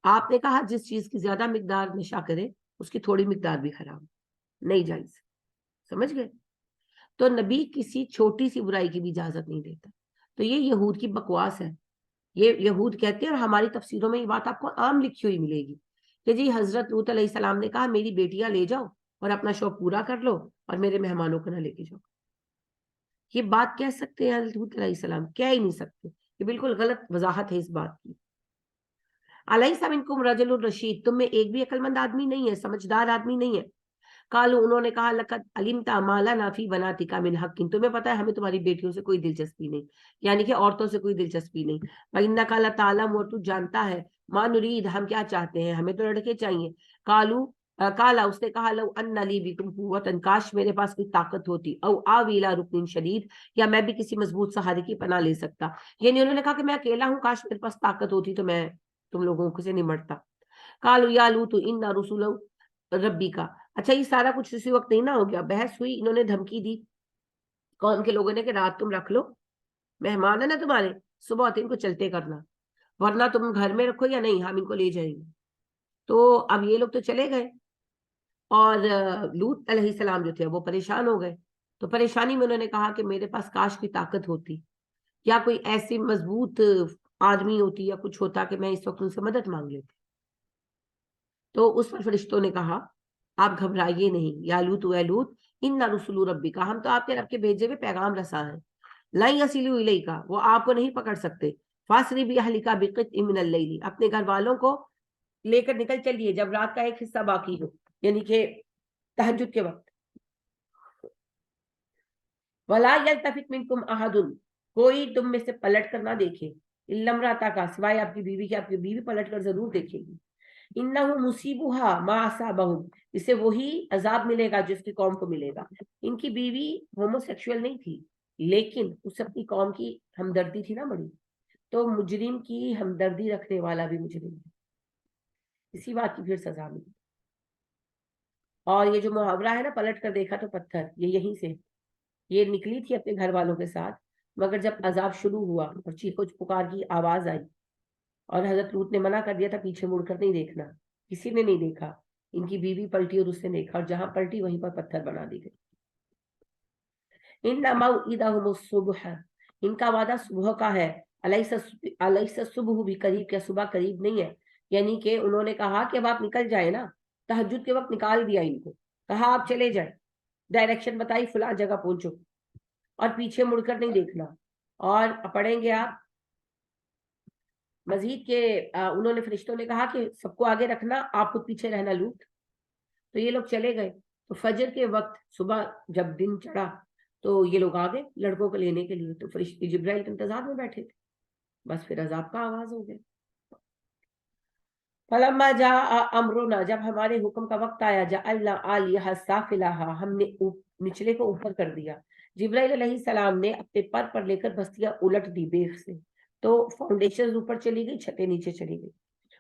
آپ نے کہا جس چیز کی زیادہ مقدار نشہ کرے اس کی تھوڑی مقدار بھی حرام، نہیں جائز. سمجھ گئے؟ تو نبی کسی چھوٹی سی برائی کی بھی اجازت نہیں دیتا. تو یہ یہود کی بکواس ہے. یہ یہود کہتے ہیں، اور ہماری تفسیروں میں یہ بات آپ کو عام لکھی ہوئی ملے گی کہ جی حضرت لوط علیہ السلام نے کہا میری بیٹیاں لے جاؤ اور اپنا شوق پورا کر لو اور میرے مہمانوں کو نہ لے کے جاؤ. یہ بات کہہ سکتے ہیں حضرت لوط علیہ السلام؟ کہہ ہی نہیں سکتے. یہ بالکل غلط وضاحت ہے اس بات کی. الیس منکم رجل الرشید، تم میں ایک بھی عقل مند آدمی نہیں ہے، سمجھدار آدمی نہیں ہے. قالوا، انہوں نے کہا لقد علمت ما لنا فی بناتک من حق، تمہیں پتا ہے ہمیں تمہاری بیٹیوں سے کوئی دلچسپی نہیں، یعنی کہ عورتوں سے کوئی دلچسپی نہیں. وانک لتعلم، اور تو جانتا ہے، ما نرید، ہم کیا چاہتے ہیں، ہمیں تو لڑکے چاہیے. کالا، اس نے کہا لو ان لی بکم قوۃ، کاش میرے پاس کوئی طاقت ہوتی، او آوی الی رکن شدید، یا میں بھی کسی مضبوط سہارے کی پناہ لے سکتا. یعنی انہوں نے کہا کہ میں اکیلا ہوں، کاش میرے پاس طاقت ہوتی تو میں تم لوگوں سے نمٹتا. قالوا یا لوط ان رسول ربی کا. اچھا یہ سارا کچھ اسی وقت نہیں نہ ہو گیا، بحث ہوئی، انہوں نے دھمکی دی قوم کے لوگوں نے کہ رات تم رکھ لو، مہمان ہے نا تمہارے، صبح ہوتے ان کو چلتے کرنا، ورنہ تم گھر میں رکھو یا نہیں، ہم ان کو لے جائیں گے. تو اب یہ لوگ تو چلے گئے، اور لوط علیہ السلام جو تھے وہ پریشان ہو گئے. تو پریشانی میں انہوں نے کہا کہ میرے پاس کاش کی طاقت ہوتی، یا کوئی ایسی مضبوط آدمی ہوتی یا کچھ ہوتا کہ میں اس وقت ان سے مدد مانگ لیتی. تو اس پر فرشتوں نے کہا آپ گھبرائیے نہیں، یا لوط اے لوط ان رسول ربی کا، ہم تو آپ کے رب کے بھیجے ہوئے پیغام رساں ہیں. لن یصلوا الیک، وہ آپ کو نہیں پکڑ سکتے. فاسری باہلک بقطع من اللیل، اپنے گھر والوں کو لے کر نکل چلیے جب رات کا ایک حصہ باقی ہو، یعنی کہ تہجد کے وقت. ولا یلتفت منکم احد، کوئی تم میں سے پلٹ کر نہ دیکھے، الا امرأتک، سوائے آپ کی بیوی کے، آپ کی بیوی پلٹ کر ضرور دیکھے گی. انہو مصیبہا ما اصابہم، اسے وہی عذاب ملے گا جو اس کی قوم کو ملے گا. ان کی بیوی ہومو سیکشول نہیں تھی، لیکن اس اپنی قوم کی ہمدردی تھی نا بڑی، تو مجرم کی ہمدردی رکھنے والا بھی مجرم ہے، اسی بات کی پھر سزا ملی. اور یہ جو محاورہ ہے نا پلٹ کر دیکھا تو پتھر، یہ یہیں سے، یہ نکلی تھی اپنے گھر والوں کے ساتھ، مگر جب عذاب شروع ہوا اور چیخ و پکار کی آواز آئی، اور حضرت لوط نے منع کر دیا تھا پیچھے مڑ کر نہیں دیکھنا، کسی نے نہیں دیکھا. ان کی بیوی پلٹی اور اس نے دیکھا، اور جہاں پلٹی وہیں پر پتھر بنا دی گئی. ان موعدہم الصبح، ان کا وعدہ صبح کا ہے. الیس الصبح بقریب، کیا صبح قریب نہیں ہے؟ یعنی کہ انہوں نے کہا کہ اب آپ نکل جائیں نا، تہجد کے وقت نکال دیا ان کو، کہا آپ چلے جائیں، ڈائریکشن بتائی فلاں جگہ پہنچو، اور پیچھے مڑ کر نہیں دیکھنا. اور پڑھیں گے آپ مزید کے انہوں نے فرشتوں نے کہا کہ سب کو آگے رکھنا، آپ خود پیچھے رہنا لوٹ. تو یہ لوگ چلے گئے. تو فجر کے وقت صبح جب دن چڑھا تو یہ لوگ آگے لڑکوں کو لینے کے لیے، تو فرشتے جبرائیل کے انتظار میں بیٹھے تھے. بس پھر عذاب کا آغاز ہو گیا. فلما جاء امرنا، جب ہمارے حکم کا وقت آیا، جعلنا عالیہا سافلہا، ہم نے نچلے کو اوپر کر دیا. جبرائیل علیہ السلام نے اپنے پر لے کر بستیاں الٹ دی بیخ سے، تو فاؤنڈیشن اوپر چلی گئی، چھتیں نیچے چلی گئی.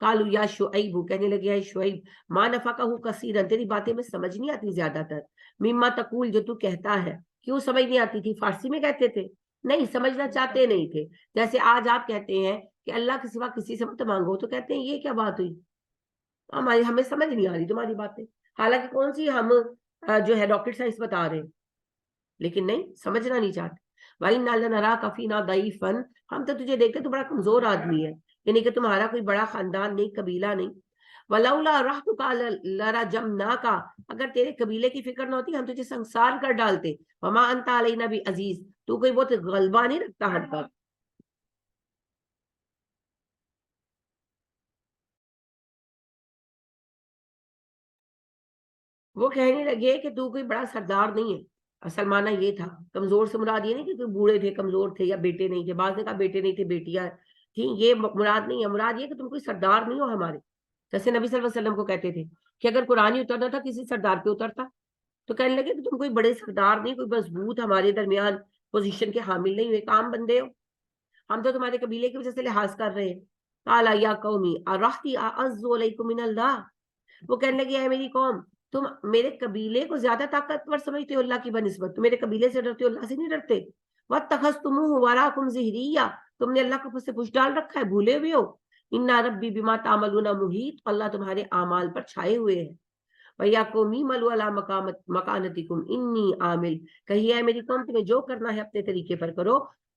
قالوا یا شعیب، کہنے لگے اے شعیب، ما نفقہ کثیرا، تیری باتیں میں سمجھ نہیں آتی زیادہ تر، مما تقول، جو تو کہتا ہے. کیوں سمجھ نہیں آتی تھی؟ فارسی میں کہتے تھے؟ نہیں، سمجھنا چاہتے نہیں تھے. جیسے آج آپ کہتے ہیں کہ اللہ کے سوا کسی سے مت مانگو، تو کہتے ہیں یہ کیا بات ہوئی، ہمیں سمجھ نہیں آ رہی تمہاری باتیں. حالانکہ کون سی ہم جو ہے راکٹ سائنس بتا رہے ہیں، لیکن نہیں، سمجھنا نہیں چاہتے. وَإِنَّا لَنَرَاكَ فِينَا ضَعِيفًا، ہم تو تجھے دیکھتے تو بڑا کمزور آدمی ہے، یعنی کہ تمہارا کوئی بڑا خاندان نہیں، قبیلہ نہیں. وَلَوْلَا رَحْتُكَ لَرَجَمْنَاكَ، اگر تیرے قبیلے کی فکر نہ ہوتی ہم تجھے سنسار کر ڈالتے. وَمَا أَنْتَ عَلَيْنَا بِعَزِيزٍ، تو کوئی بہت غلبہ نہیں رکھتا ہم پر. وہ کہنے لگے کہ تو کوئی بڑا سردار نہیں ہے. اصل معنی یہ تھا، کمزور سے مراد یہ نہیں کہ کوئی بوڑھے تھے، کمزور تھے، یا بیٹے نہیں تھے. بعض نے کہا بیٹے نہیں تھے، بیٹیاں تھیں، یہ مراد نہیں ہے. مراد یہ کہ تم کوئی سردار نہیں ہو ہمارے. جیسے نبی صلی اللہ علیہ وسلم کو کہتے تھے کہ اگر قرآن ہی اترنا تھا کسی سردار پہ اترتا. تو کہنے لگے کہ تم کوئی بڑے سردار نہیں، کوئی مضبوط ہمارے درمیان پوزیشن کے حامل نہیں ہوئے، کام بندے ہو. ہم تو تمہارے قبیلے کی وجہ سے لحاظ کر رہے ہیں. قال یا قومی ارحتی اعز علیکم من اللہ، وہ کہنے لگے اے میری قوم، تم میرے قبیلے کو زیادہ طاقتور سمجھتے ہو اللہ کی بنسبت، تم میرے قبیلے سے ڈرتے ہو، اللہ سے نہیں ڈرتے. وَاتَّخَذْتُمُوهُ وَرَاءَكُمْ ظِهْرِيًّا، تم نے اللہ کو پس سے پشت ڈال رکھا ہے، بھولے ہوئے ہو. اِنَّ رَبِّي بِمَا تَعْمَلُونَ مُحِيطٌ، اللہ تمہارے اعمال پر چھائے ہوئے ہیں. وَيَا قَوْمِ اعْمَلُوا عَلَىٰ مَكَانَتِكُمْ إِنِّي عَامِلٌ، کہیے اے میری قوم تمہیں جو کرنا ہے اپنے طریقے پر کرو.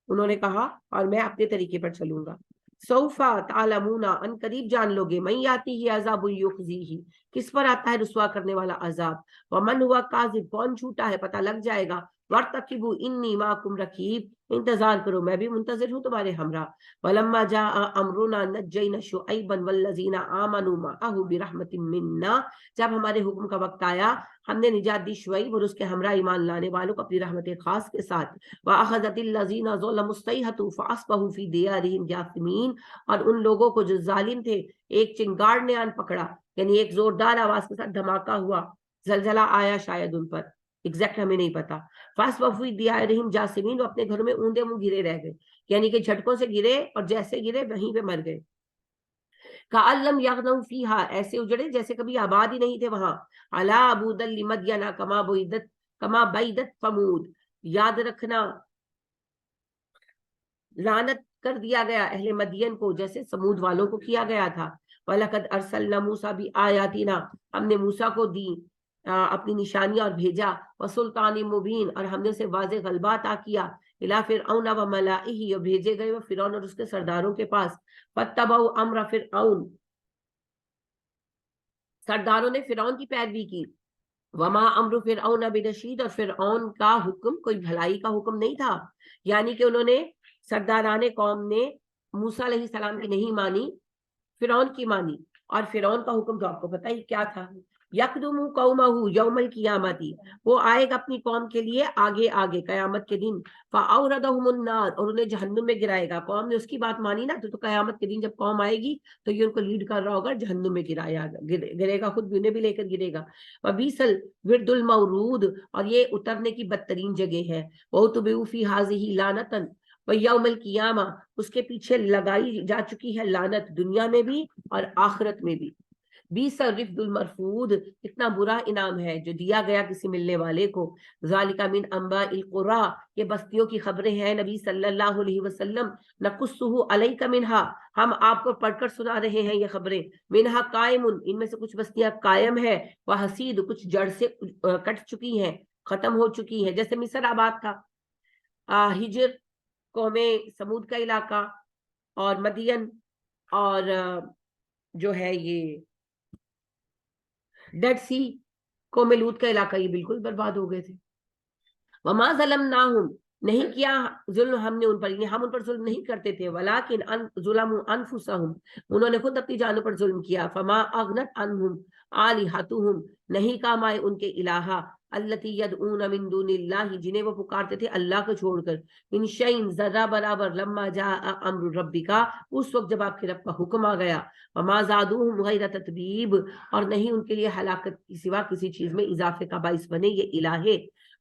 انہوں نے کہا اور میں اپنے طریقے پر چلوں گا. سوف تعلمون، ان قریب جان لوگے، من یاتیہ عذاب یخزیہ، کس پر آتا ہے رسوا کرنے والا عذاب. ومن ہوا کاذب، کون جھوٹا ہے، پتہ لگ جائے گا. وارتقبوا انی معکم رقیب، انتظار کرو میں بھی منتظر ہوں تمہارے ہمراہ. ولما جاء امرنا نجینا شعیبا والذین آمنوا معه برحمت منا، جب ہمارے حکم کا وقت آیا ہم نے نجات دی شعیب اور اس کے ہمراہ ایمان لانے والوں کو اپنی رحمت خاص کے ساتھ. وَأَخَذَتِ الَّذِينَ ظَلَمُوا الصَّيْحَةُ فَأَصْبَحُوا فِي دِيَارِهِمْ جَاثِمِينَ، اور ان لوگوں کو جو ظالم تھے ایک چنگاڑ نے آن پکڑا، یعنی ایک زوردار آواز کے ساتھ دھماکہ ہوا، زلزلہ آیا شاید ان پر، ایگزیکٹ ہمیں نہیں پتا. فَأَصْبَحُوا فِي دِيَارِهِمْ جَاثِمِينَ، وہ اپنے گھروں میں اوندے منہ گرے رہ گئے، یعنی کہ جھٹکوں سے گرے اور جیسے گرے وہیں پہ مر گئے. كَأَن لَّمْ يَغْنَوْا فِيهَا، ایسے اجڑے جیسے کبھی آباد ہی نہیں تھے وہاں. أَلَا بُعْدًا لِمَدْيَنَ كَمَا بَعِدَتْ ثَمُودُ، یاد رکھنا لعنت کر دیا گیا اہل مدین کو جیسے سمود والوں کو کیا گیا تھا. وَلَقَدْ أَرْسَلْنَا مُوسَىٰ بِآيَاتِنَا، ہم نے موسیٰ کو دی اپنی نشانیاں اور بھیجا. وَسُلْطَانٍ مُبِينٍ، اور ہم نے اسے واضح غلبہ عطا کیا. إِلَىٰ فِرْعَوْنَ وَمَلَائِهِ، اور بھیجے گئے وہ فرعون اور اس کے سرداروں کے پاس. فَاتَّبَعُوا أَمْرَ فِرْعَوْنَ، سرداروں نے فرعون کی پیروی کی. وما امر فرعون برشید، اور فرعون کا حکم کوئی بھلائی کا حکم نہیں تھا، یعنی کہ انہوں نے سرداران قوم نے موسیٰ علیہ السلام کی نہیں مانی، فرعون کی مانی. اور فرعون کا حکم تو آپ کو پتہ ہی کیا تھا. یقدم قومہ یوم القیامت، وہ آئے گا اپنی قوم کے لیے آگے آگے قیامت کے دن. فاوردہم النار، اور انہیں جہنم میں گرائے گا. قوم نے اس کی بات مانی نا، تو قیامت کے دن جب قوم آئے گی تو یہ ان کو لیڈ کر رہا ہوگا، جہنم میں گرے گا، خود بھی انہیں بھی لے کر گرے گا. وبئس الورد المورود، اور یہ اترنے کی بدترین جگہ ہے. وَأُتْبِعُوا فِي هَٰذِهِ لَعْنَةً وَيَوْمَ الْقِيَامَةِ، اس کے پیچھے لگائی جا چکی ہے لعنت دنیا میں بھی اور آخرت میں بھی. بیس الرفد المرفود، اتنا برا انعام ہے جو دیا گیا کسی ملنے والے کو. ذالک من انباء القری، یہ بستیوں کی خبریں ہیں نبی صلی اللہ علیہ وسلم. نقصہ علیک منہا، ہم آپ کو پڑھ کر سنا رہے ہیں یہ خبریں. منہا قائم، ان میں سے کچھ بستیاں قائم ہے. وحسید، کچھ جڑ سے کٹ چکی ہیں، ختم ہو چکی ہیں، جیسے مصر آباد تھا. ہجر قوم سمود کا علاقہ، اور مدین، اور جو ہے یہ ڈیڈ سی قوم لوط کا علاقہ، یہ بالکل برباد ہو گئے تھے. وما ظلمناہم، نہیں کیا ظلم ہم نے ان پر، یعنی ہم ان پر ظلم نہیں کرتے تھے. ولیکن ظلموا انفسہم، انہوں نے خود اپنی جانوں پر ظلم کیا. فما اغنت عنہم آلہتہم، نہیں کام آئے ان کے الہا، التی یدعون من دون اللہ، جنہیں وہ پکارتے تھے اللہ کو چھوڑ کر. من شیء، ذرہ برابر. لما جاء امر ربک، اس وقت جب آپ کے رب کا حکم آ گیا. وما زادوہم غیر تتبیب، اور نہیں ان کے لیے ہلاکت کی سوا کسی چیز میں اضافے کا باعث بنے یہ الہ.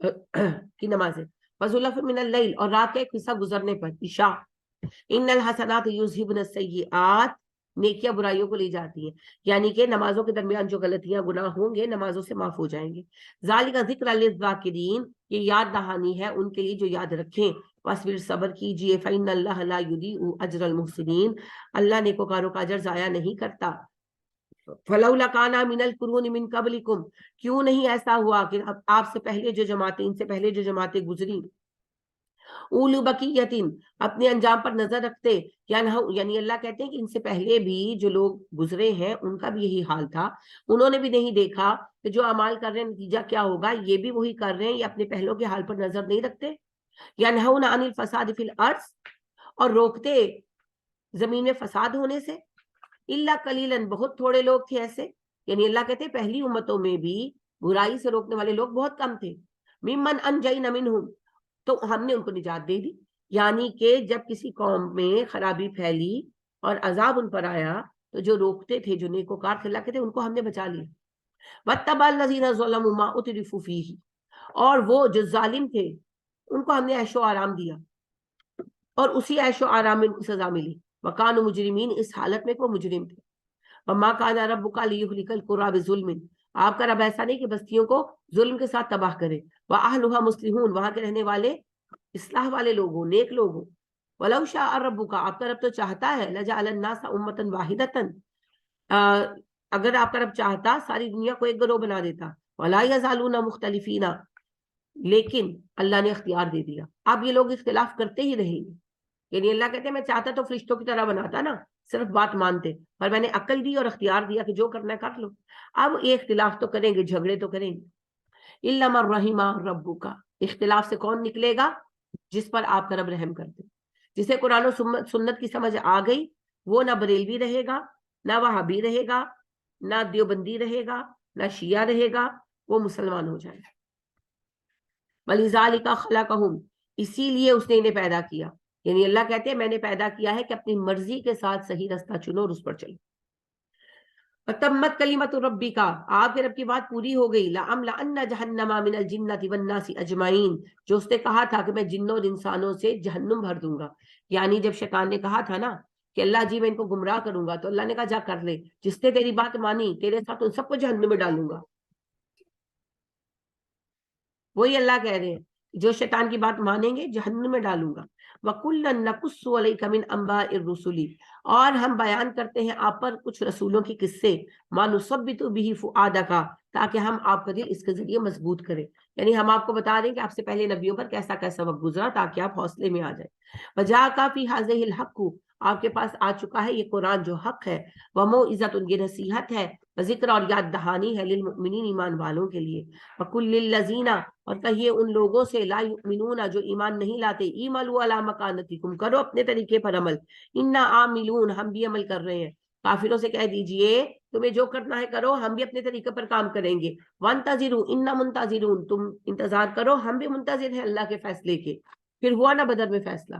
کی نمازیں، وزلف من اللیل، اور رات کا ایک حصہ گزرنے پر، عشاء، ان الحسنات یذہبن السیئات، نیکیاں برائیوں کو لے جاتی ہیں، یعنی کہ نمازوں کے درمیان جو غلطیاں گناہ ہوں گے نمازوں سے معاف ہو جائیں گے. ذالک ذکر للذاکرین، یہ یاد دہانی ہے ان کے لیے جو یاد رکھیں. واصبر، صبر کیجئے، فإن اللہ لا یضیع اجر المحسنین، اللہ نیکوکاروں کا اجر ضائع نہیں کرتا. فلولا کان من القرون من قبلکم، کیوں نہیں ایسا ہوا کہ آپ سے پہلے جو جماعتیں، ان سے پہلے جو جماعتیں گزری، اولو بقیتن، اپنے انجام پر نظر رکھتے، یعنی اللہ کہتے ہیں کہ ان سے پہلے بھی جو لوگ گزرے ہیں ان کا بھی یہی حال تھا، انہوں نے بھی نہیں دیکھا کہ جو اعمال کر رہے ہیں نتیجہ کیا ہوگا، یہ بھی وہی کر رہے ہیں، یہ اپنے پہلوں کے حال پر نظر نہیں رکھتے. ینہون عن الفساد فی الارض، اور روکتے زمین میں فساد ہونے سے. الا قلیلا، بہت تھوڑے لوگ تھے ایسے، یعنی اللہ کہتے ہیں پہلی امتوں میں بھی برائی سے روکنے والے لوگ بہت کم تھے. ممن انجینا منہم، تو ہم نے ان کو نجات دے دی، یعنی کہ جب کسی قوم میں خرابی پھیلی اور عذاب ان پر آیا تو جو روکتے تھے، جو نیکوکار تھے، اللہ کہتے ہیں ان کو ہم نے بچا لیا. وَاتَّبَعَ الَّذِينَ ظَلَمُوا مَا أُتْرِفُوا فِيهِ، اور وہ جو ظالم تھے ان کو ہم نے عیش و آرام دیا اور اسی عیش و آرام میں ان کو سزا ملی. وَكَانُوا مُجْرِمِينَ، اس حالت میں کہ وہ مجرم تھے. وَمَا كَانَ رَبُّكَ لِيُهْلِكَ الْقُرَىٰ بِظُلْمٍ، آپ کا رب ایسا نہیں کہ بستیوں کو ظلم کے ساتھ تباہ کرے. وَأَهْلُهَا مُصْلِحُونَ، وہاں کے رہنے والے اصلاح والے لوگ ہوں، نیک لوگ ہوں. وَلَوْ شَاءَ رَبُّكَ، آپ کا رب تو چاہتا ہے، لَجَعَلَ النَّاسَ أُمَّةً وَاحِدَةً، اگر آپ کا رب چاہتا ساری دنیا کو ایک گروہ بنا دیتا. وَلَا يَزَالُونَ مُخْتَلِفِينَ، لیکن اللہ نے اختیار دے دیا، اب یہ لوگ اختلاف کرتے ہی رہیں گے. یعنی اللہ کہتے ہیں میں چاہتا تو فرشتوں کی طرح بناتا نا، صرف بات مانتے، پر میں نے عقل دی اور اختیار دیا کہ جو کرنا ہے کر لو. اب یہ اختلاف تو کریں گے، جھگڑے تو کریں گے. الا من رحم ربک، اختلاف سے کون نکلے گا؟ جس پر آپ کا رب رحم کرتے، جسے قرآن و سنت کی سمجھ آ گئی، وہ نہ بریلوی رہے گا، نہ وہابی رہے گا، نہ دیوبندی رہے گا، نہ شیعہ رہے گا، وہ مسلمان ہو جائے گا. وَلِذَٰلِكَ خَلَقَهُمْ، اسی لیے اس نے انہیں پیدا کیا. یعنی اللہ کہتے ہیں میں نے پیدا کیا ہے کہ اپنی مرضی کے ساتھ صحیح رستہ چنو اور اس پر چلو. وَتَمَّتْ كَلِمَةُ رَبِّكَ، آپ کے رب کی بات پوری ہو گئی. لَأَمْلَأَنَّ جَهَنَّمَ مِنَ الْجِنَّةِ وَالنَّاسِ أَجْمَعِينَ، جو اس نے کہا تھا کہ میں جنوں اور انسانوں سے جہنم بھر دوں گا. یعنی جب شیطان نے کہا تھا نا کہ اللہ جی میں ان کو گمراہ کروں گا، تو اللہ نے کہا جا کر لے، جس نے تیری بات مانی تیرے ساتھ ان سب کو جہنم میں ڈالوں گا. وہی اللہ کہہ رہے ہیں جو شیطان کی بات مانیں گے جہنم میں ڈالوں گا. وَكُلًّا نَقُصُّ عَلَيْكَ مِنْ أَنبَاءِ الرُّسُلِ، اور ہم بیان کرتے ہیں آپ پر کچھ رسولوں کی قصے. مَا نُثَبِّتُ بِهِ فُؤَادَكَ، تاکہ ہم آپ کا دل اس کے ذریعے مضبوط کریں. یعنی ہم آپ کو بتا رہے ہیں کہ آپ سے پہلے نبیوں پر کیسا کیسا وقت گزرا تاکہ آپ حوصلے میں آ جائیں. وَجَاءَكَ فِي هَٰذِهِ الْحَقُّ، آپ کے پاس آ چکا ہے یہ قرآن جو حق ہے. وَمَوْعِظَةٌ، یہ نصیحت ہے، وذکر اور یاد دہانی ہے، للمؤمنین ایمان والوں کے لیے. وَقُلْ لِلَّذِينَ، اور کہیے ان لوگوں سے، لا یؤمنون جو ایمان نہیں لاتے، اعملوا علی مکانتکم، کرو اپنے طریقے پر عمل، انا عاملون، ہم بھی عمل کر رہے ہیں. کافروں سے کہہ دیجئے تمہیں جو کرنا ہے کرو، ہم بھی اپنے طریقے پر کام کریں گے. وانتظروا انا منتظرون، تم انتظار کرو، ہم بھی منتظر ہیں اللہ کے فیصلے کے. پھر ہوا نا بدر میں فیصلہ.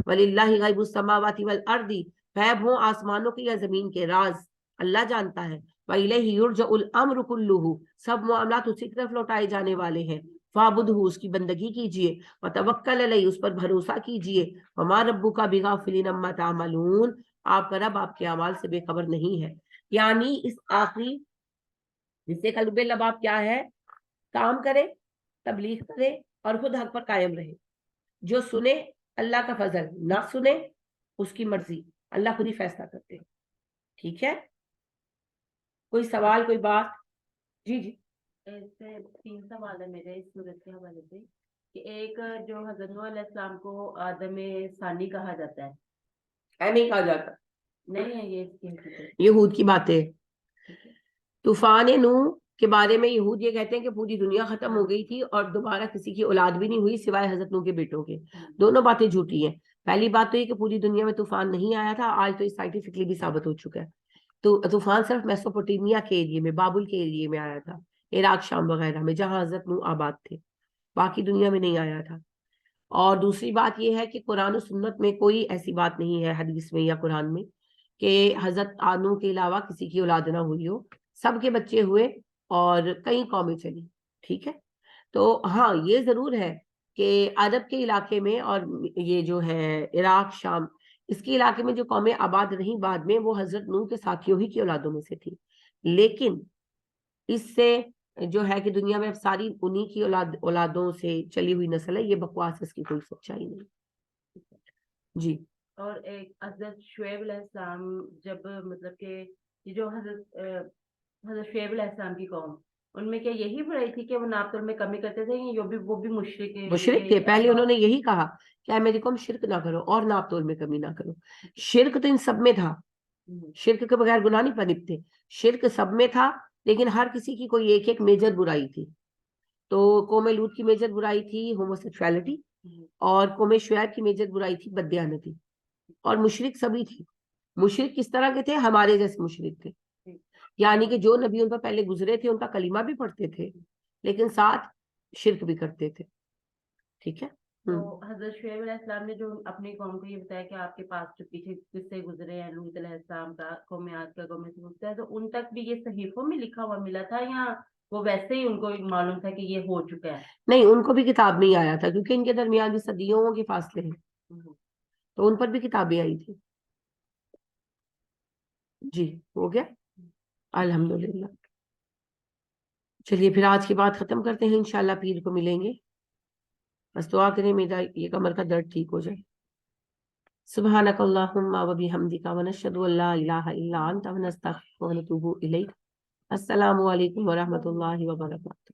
وللہ غیب السماوات والارض، غیب ہوں آسمانوں کے یا زمین کے راز اللہ جانتا ہے. وَإِلَيْهِ يُرْجَعُ الْأَمْرُ كُلُّهُ، سب معاملات اسی طرف لوٹائے جانے والے ہیں. فَاعْبُدْهُ، اس کی بندگی کیجئے. وَتَوَكَّلْ عَلَيْهِ، اس پر بھروسہ کیجئے. وَمَا رَبُّكَ بِغَافِلٍ عَمَّا تَعْمَلُونَ، آپ کا رب آپ کے اعمال سے بے خبر نہیں ہے. یعنی اس آخری جس سے قلب لباب کیا ہے، کام کرے، تبلیغ کرے اور خود حق پر قائم رہے. جو سنے اللہ کا فضل، نہ سنے اس کی مرضی، اللہ خود ہی فیصلہ کرتے ہیں. ٹھیک ہے، کوئی سوال، کوئی بات؟ جی جی. ایسے 3 سوال ہے میرے اس صورت کے حوالے سے کہ ایک جو حضرت نوح علیہ السلام کو آدم ثانی کہا جاتا ہے، نہیں کہا جاتا، نہیں ہے یہ اس کی یہود کی باتیں. طوفان نوح کے بارے میں یہود یہ کہتے ہیں کہ پوری دنیا ختم ہو گئی تھی اور دوبارہ کسی کی اولاد بھی نہیں ہوئی سوائے حضرت نوح کے بیٹوں کے. دونوں باتیں جھوٹی ہیں. پہلی بات تو یہ کہ پوری دنیا میں طوفان نہیں آیا تھا، آج تو سائنٹیفکلی بھی ثابت ہو چکا ہے. تو طوفان صرف میسوپوٹیمیا کے ایریے میں، بابل کے ایریے میں آیا تھا، عراق شام وغیرہ میں جہاں حضرت نوح آباد تھے، باقی دنیا میں نہیں آیا تھا. اور دوسری بات یہ ہے کہ قرآن و سنت میں کوئی ایسی بات نہیں ہے، حدیث میں یا قرآن میں، کہ حضرت نوح کے علاوہ کسی کی اولاد نہ ہوئی ہو. سب کے بچے ہوئے اور کئی قومیں چلی. ٹھیک ہے، تو ہاں یہ ضرور ہے کہ عرب کے علاقے میں اور یہ جو ہے عراق شام اس کے علاقے میں جو قومیں آباد رہیں بعد میں وہ حضرت نوح کے ساتھیوں ہی کی اولادوں میں سے تھی، لیکن اس سے جو ہے کہ دنیا میں اب ساری انہی کی اولادوں سے چلی ہوئی نسل ہے، یہ بکواس، اس کی کوئی سچائی نہیں۔ جی اور ایک حضرت شعیب علیہ السلام جب مطلب کہ یہ جو حضرت شعیب علیہ السلام کی قوم، ان میں کیا یہی برائی تھی کہ وہ ناپ تول میں کمی کرتے تھے، یا وہ بھی مشرک تھے؟ پہلے انہوں نے یہی کہا کہ اے میری قوم شرک نہ کرو اور ناپ تول میں کمی نہ کرو۔ شرک تو ان سب میں تھا، شرک کے بغیر گناہ نہیں پنپتے، شرک سب میں تھا، لیکن ہر کسی کی کوئی ایک ایک میجر برائی تھی۔ تو قوم لوط کی میجر برائی تھی ہوموسیکسوالٹی، اور قوم شعیب کی میجر برائی تھی بددیانتی، اور مشرک سبھی تھی۔ مشرک کس طرح کے تھے؟ ہمارے جیسے مشرک تھے، یعنی کہ جو نبی ان پر پہلے گزرے تھے ان کا کلمہ بھی پڑھتے تھے لیکن ساتھ شرک بھی کرتے تھے۔ ٹھیک ہے۔ تو حضرت شعیب علیہ السلام نے جو اپنی قوم کو یہ بتایا کہ آپ کے پاس جو پیچھے قصے گزرے ہیں لوط علیہ السلام کا، قوم عاد کا، قوم ثمود کا، تو ان تک بھی یہ صحیفوں میں لکھا ہوا ملا تھا، یا وہ ویسے ہی ان کو معلوم تھا کہ یہ ہو چکا ہے؟ نہیں، ان کو بھی کتاب نہیں آیا تھا کیونکہ ان کے درمیان بھی صدیوں کے فاصلے ہیں، تو ان پر بھی کتابیں آئی تھی۔ جی ہو گیا، الحمدللہ۔ چلیے پھر آج کی بات ختم کرتے ہیں، انشاءاللہ پیر کو ملیں گے، بس دعا کریں میرا یہ کمر کا درد ٹھیک ہو جائے۔ سبحانک اللہم و بحمدک ونشہد ان لا الہ الا انت ونستغفرک ونتوب الیک۔ السلام علیکم ورحمۃ اللہ وبرکاتہ۔